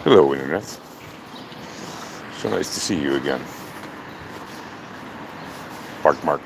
Hello, Internet. So nice to see you again. Bark Mark.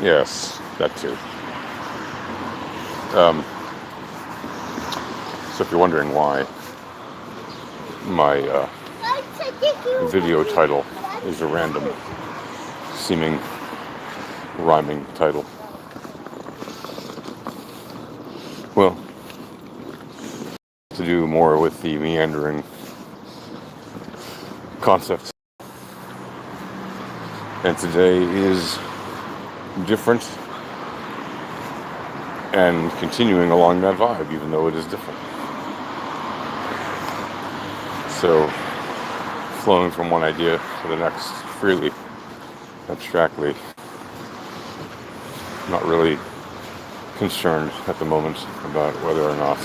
Yes, that too. So if you're wondering why my video title is a random seeming rhyming title, well, to do more with the meandering concepts. And today is different and continuing along that vibe, even though it is different. So, flowing from one idea to the next freely, abstractly, not really concerned at the moment about whether or not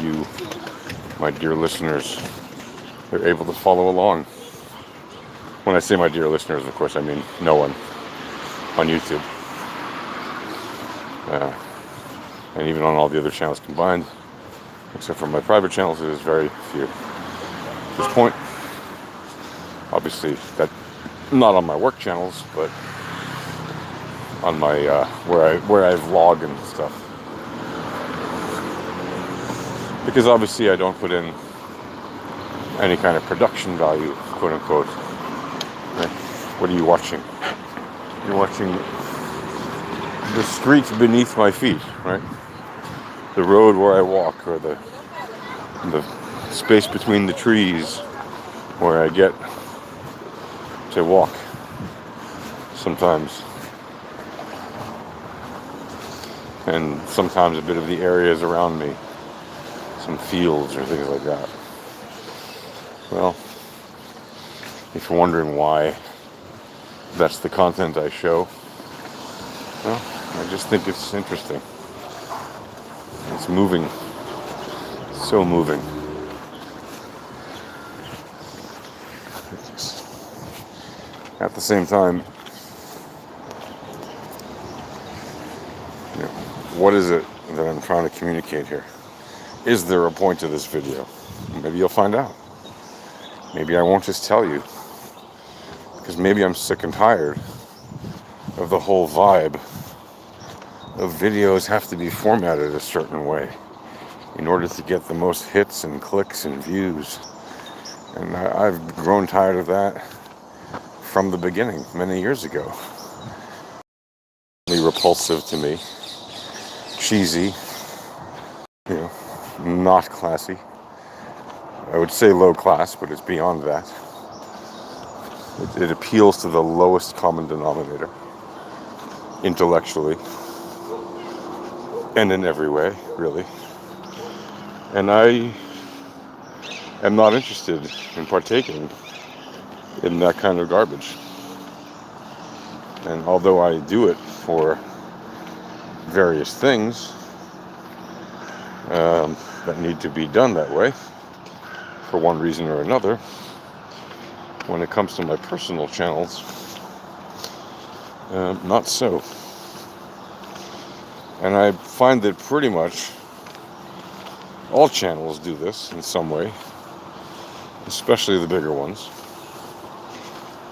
you, my dear listeners, are able to follow along. When I say my dear listeners, of course, I mean no one on YouTube. And even on all the other channels combined, except for my private channels, it is very few. At this point, obviously, that not on my work channels, but on my where I vlog and stuff. Because obviously, I don't put in any kind of production value, quote unquote. Right? What are you watching? You're watching the street beneath my feet, right? The road where I walk, or the space between the trees where I get to walk sometimes. And sometimes a bit of the areas around me, some fields or things like that. Well, if you're wondering why that's the content I show, well, I just think it's interesting. It's moving. So moving. At the same time, what is it that I'm trying to communicate here? Is there a point to this video? Maybe you'll find out. Maybe I won't just tell you. Because maybe I'm sick and tired of the whole vibe of videos have to be formatted a certain way in order to get the most hits and clicks and views. And I've grown tired of that from the beginning, many years ago. Really repulsive to me. Cheesy. Not classy. I would say low class, but it's beyond that. It appeals to the lowest common denominator, intellectually, and in every way, really. And I am not interested in partaking in that kind of garbage. And although I do it for various things that need to be done that way, for one reason or another, when it comes to my personal channels, not so. And I find that pretty much all channels do this in some way, especially the bigger ones,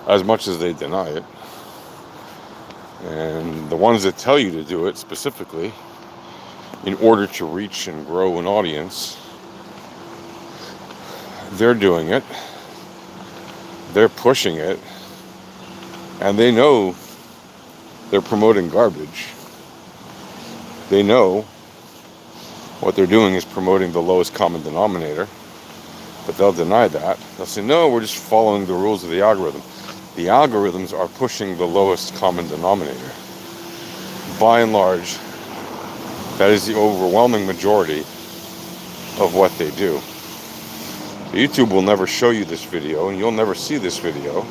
as much as they deny it. And the ones that tell you to do it specifically, in order to reach and grow an audience, they're doing it, they're pushing it, and they know they're promoting garbage. They know what they're doing is promoting the lowest common denominator, but they'll deny that. They'll say, no, we're just following the rules of the algorithm. The algorithms are pushing the lowest common denominator. By and large, that is the overwhelming majority of what they do. YouTube will never show you this video, and you'll never see this video.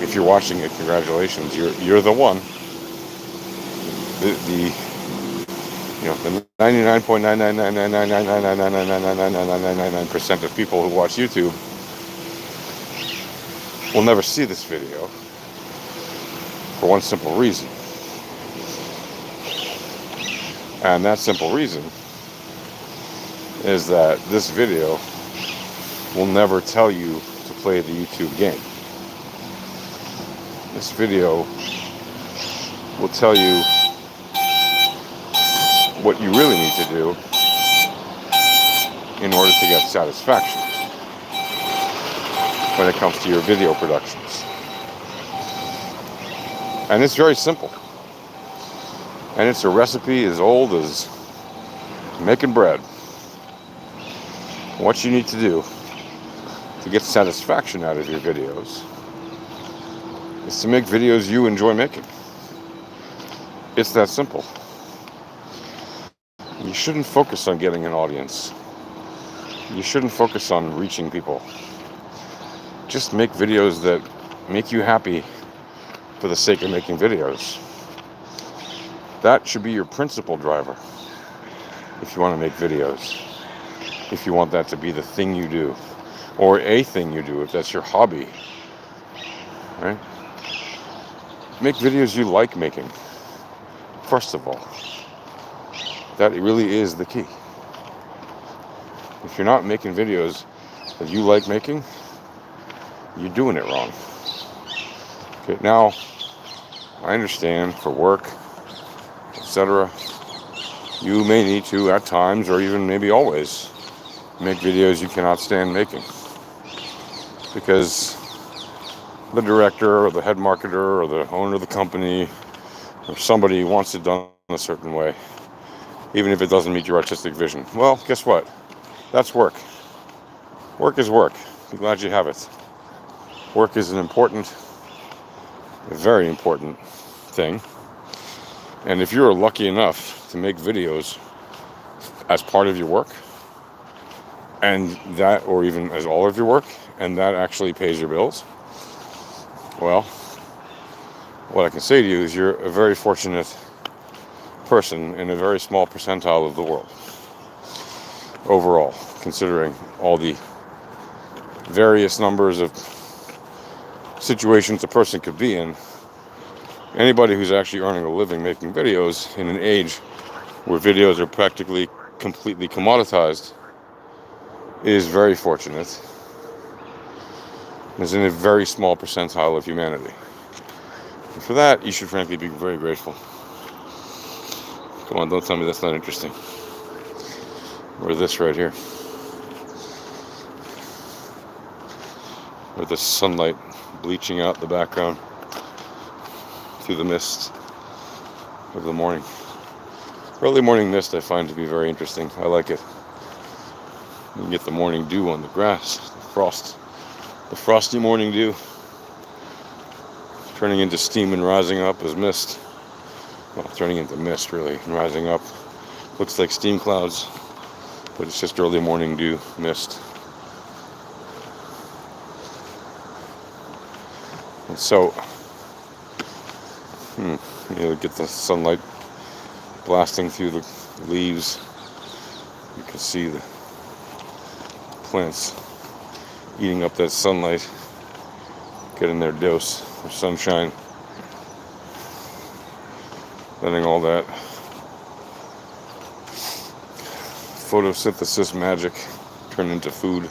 If you're watching it, congratulations, you're the one. The 99.9999999999999% of people who watch YouTube will never see this video for one simple reason. And that simple reason is that this video will never tell you to play the YouTube game. This video will tell you what you really need to do in order to get satisfaction when it comes to your video productions. And it's very simple. And it's a recipe as old as making bread. What you need to do to get satisfaction out of your videos is to make videos you enjoy making. It's that simple. You shouldn't focus on getting an audience. You shouldn't focus on reaching people. Just make videos that make you happy for the sake of making videos. That should be your principal driver if you want to make videos. If you want that to be the thing you do, or a thing you do, if that's your hobby, right? Make videos you like making, first of all. That really is the key. If you're not making videos that you like making, you're doing it wrong. Okay, now, I understand for work, etc., you may need to at times, or even maybe always, make videos you cannot stand making. Because the director or the head marketer or the owner of the company or somebody wants it done a certain way, even if it doesn't meet your artistic vision. Well, guess what? That's work. Work is work. Be glad you have it. Work is an important, a very important thing. And if you're lucky enough to make videos as part of your work, and that, or even as all of your work, and that actually pays your bills, well, what I can say to you is you're a very fortunate person in a very small percentile of the world overall, considering all the various numbers of situations a person could be in. Anybody who's actually earning a living making videos in an age where videos are practically completely commoditized is very fortunate. Is in a very small percentile of humanity. And for that, you should frankly be very grateful. Come on, don't tell me that's not interesting. Or this right here. Or the sunlight bleaching out the background through the mist of the morning. Early morning mist I find to be very interesting. I like it. You can get the morning dew on the grass, the frosty morning dew, turning into steam and rising up as mist. Well, turning into mist really, and rising up. Looks like steam clouds, but it's just early morning dew, mist. And so, you get the sunlight blasting through the leaves. You can see the plants eating up that sunlight, getting their dose of sunshine, letting all that photosynthesis magic turn into food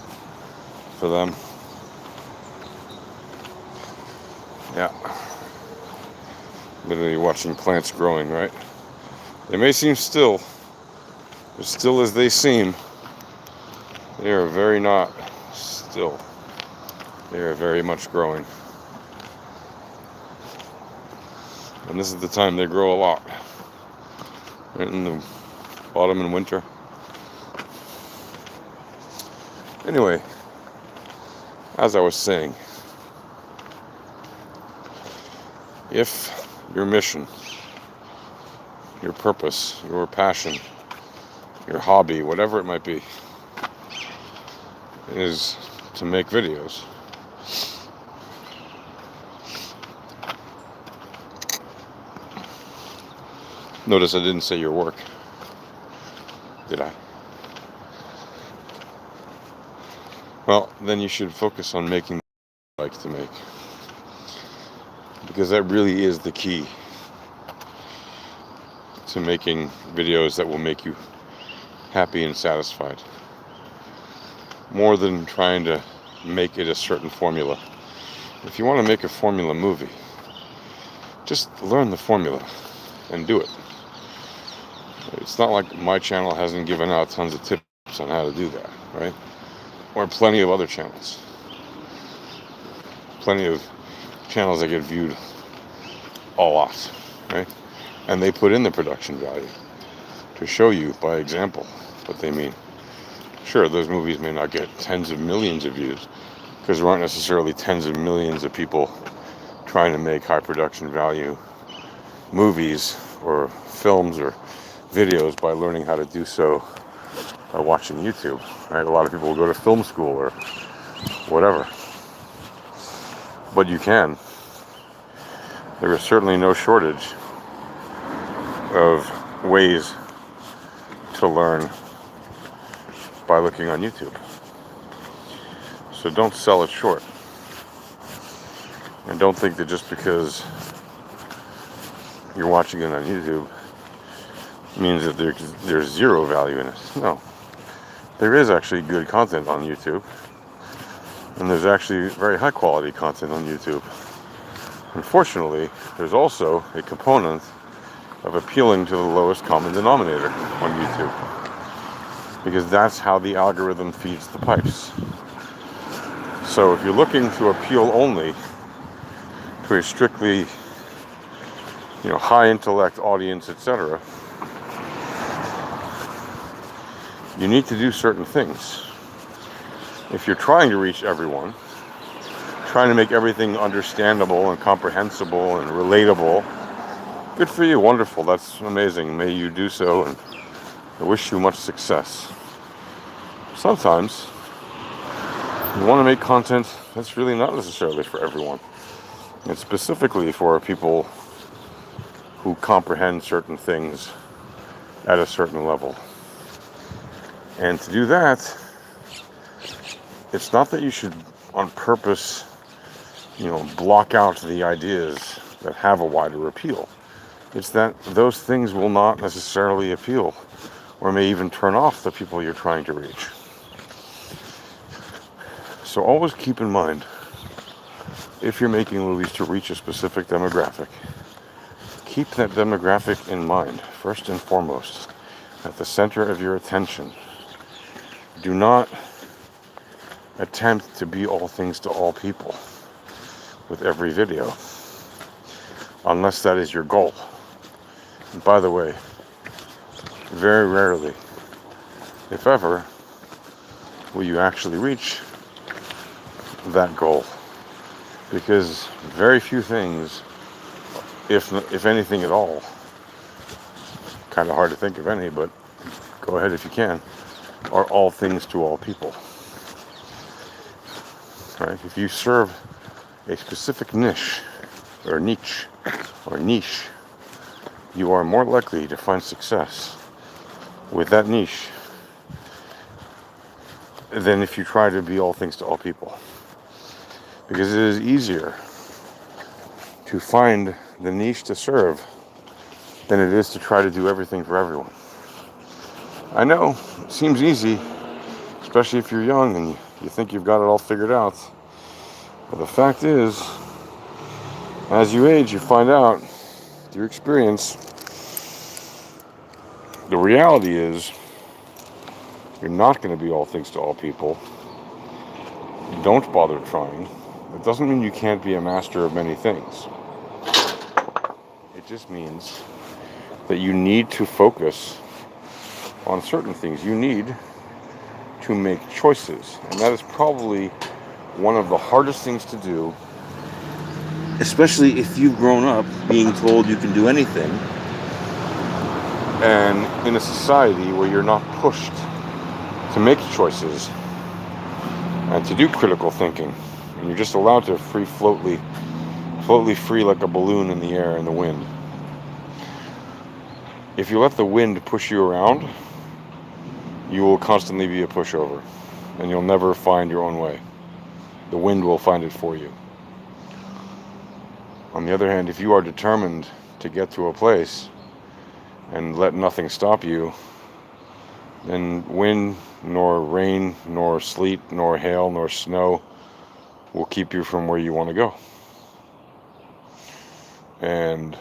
for them. Yeah. Literally watching plants growing, right? They may seem still, but still as they seem, they are very not still. They are very much growing. And this is the time they grow a lot. Right in the autumn and winter. Anyway, as I was saying, if your mission, your purpose, your passion, your hobby, whatever it might be, is to make videos, notice I didn't say your work, did I? Well, then you should focus on making what you like to make, because that really is the key to making videos that will make you happy and satisfied, more than trying to make it a certain formula. If you want to make a formula movie, just learn the formula and do it. It's not like my channel hasn't given out tons of tips on how to do that, right? Or plenty of other channels. Plenty of channels that get viewed a lot, right? And they put in the production value to show you by example what they mean. Sure, those movies may not get tens of millions of views because there aren't necessarily tens of millions of people trying to make high production value movies or films or videos by learning how to do so by watching YouTube, right? A lot of people will go to film school or whatever. But you can. There is certainly no shortage of ways to learn by looking on YouTube. So don't sell it short. And don't think that just because you're watching it on YouTube means that there's zero value in it. No. There is actually good content on YouTube. And there's actually very high quality content on YouTube. Unfortunately, there's also a component of appealing to the lowest common denominator on YouTube, because that's how the algorithm feeds the pipes. So if you're looking to appeal only to a strictly, high intellect audience, etc., you need to do certain things. If you're trying to reach everyone, trying to make everything understandable and comprehensible and relatable, good for you, wonderful, that's amazing. May you do so, and I wish you much success. Sometimes you want to make content that's really not necessarily for everyone. It's specifically for people who comprehend certain things at a certain level. And to do that, it's not that you should on purpose, block out the ideas that have a wider appeal. It's that those things will not necessarily appeal, or may even turn off the people you're trying to reach. So always keep in mind, if you're making movies to reach a specific demographic, keep that demographic in mind, first and foremost, at the center of your attention. Do not attempt to be all things to all people with every video, unless that is your goal. And by the way, very rarely, if ever, will you actually reach that goal, because very few things, if anything at all, kind of hard to think of any, but go ahead if you can, are all things to all people. Right? If you serve a specific niche, you are more likely to find success with that niche than if you try to be all things to all people. Because it is easier to find the niche to serve than it is to try to do everything for everyone. I know, it seems easy, especially if you're young and you think you've got it all figured out. But the fact is, as you age, you find out through experience, the reality is you're not going to be all things to all people. Don't bother trying. It doesn't mean you can't be a master of many things. It just means that you need to focus on certain things. You need to make choices. And that is probably one of the hardest things to do, especially if you've grown up being told you can do anything, and in a society where you're not pushed to make choices and to do critical thinking, and you're just allowed to floatly free like a balloon in the air in the wind. If you let the wind push you around, you will constantly be a pushover, and you'll never find your own way. The wind will find it for you. On the other hand, if you are determined to get to a place and let nothing stop you, then wind, nor rain, nor sleet, nor hail, nor snow will keep you from where you want to go. And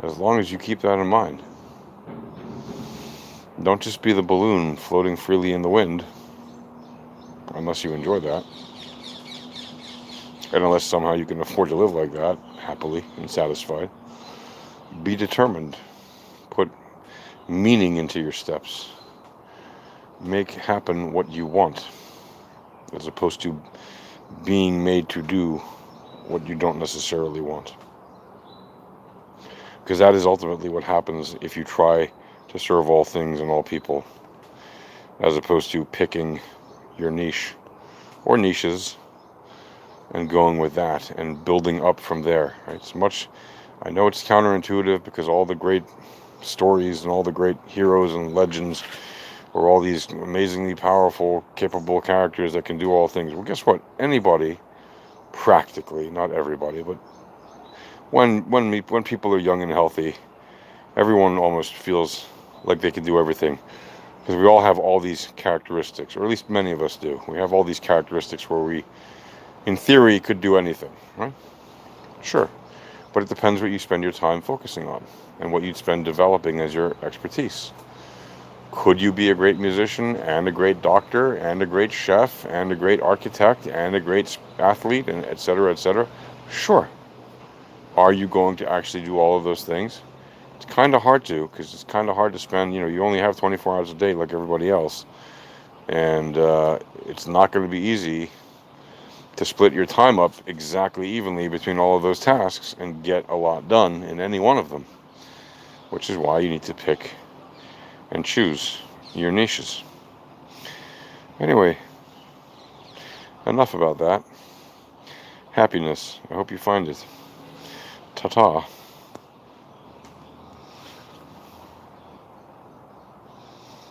as long as you keep that in mind, don't just be the balloon floating freely in the wind, unless you enjoy that. And unless somehow you can afford to live like that, happily and satisfied. Be determined. Put meaning into your steps. Make happen what you want, as opposed to being made to do what you don't necessarily want. Because that is ultimately what happens if you try to serve all things and all people, as opposed to picking your niche or niches and going with that and building up from there. Right? It's much, I know it's counterintuitive because all the great stories and all the great heroes and legends or all these amazingly powerful, capable characters that can do all things. Well, guess what? Anybody, practically, not everybody, but when people are young and healthy, everyone almost feels like they can do everything. Because we all have all these characteristics, or at least many of us do. We have all these characteristics where we, in theory, could do anything, right? Sure. But it depends what you spend your time focusing on and what you'd spend developing as your expertise. Could you be a great musician and a great doctor and a great chef and a great architect and a great athlete and et cetera, et cetera? Sure. Are you going to actually do all of those things? It's kind of hard to, because it's kind of hard to spend, you only have 24 hours a day like everybody else. And it's not going to be easy to split your time up exactly evenly between all of those tasks and get a lot done in any one of them. Which is why you need to pick and choose your niches. Anyway, enough about that. Happiness. I hope you find it. Ta-ta.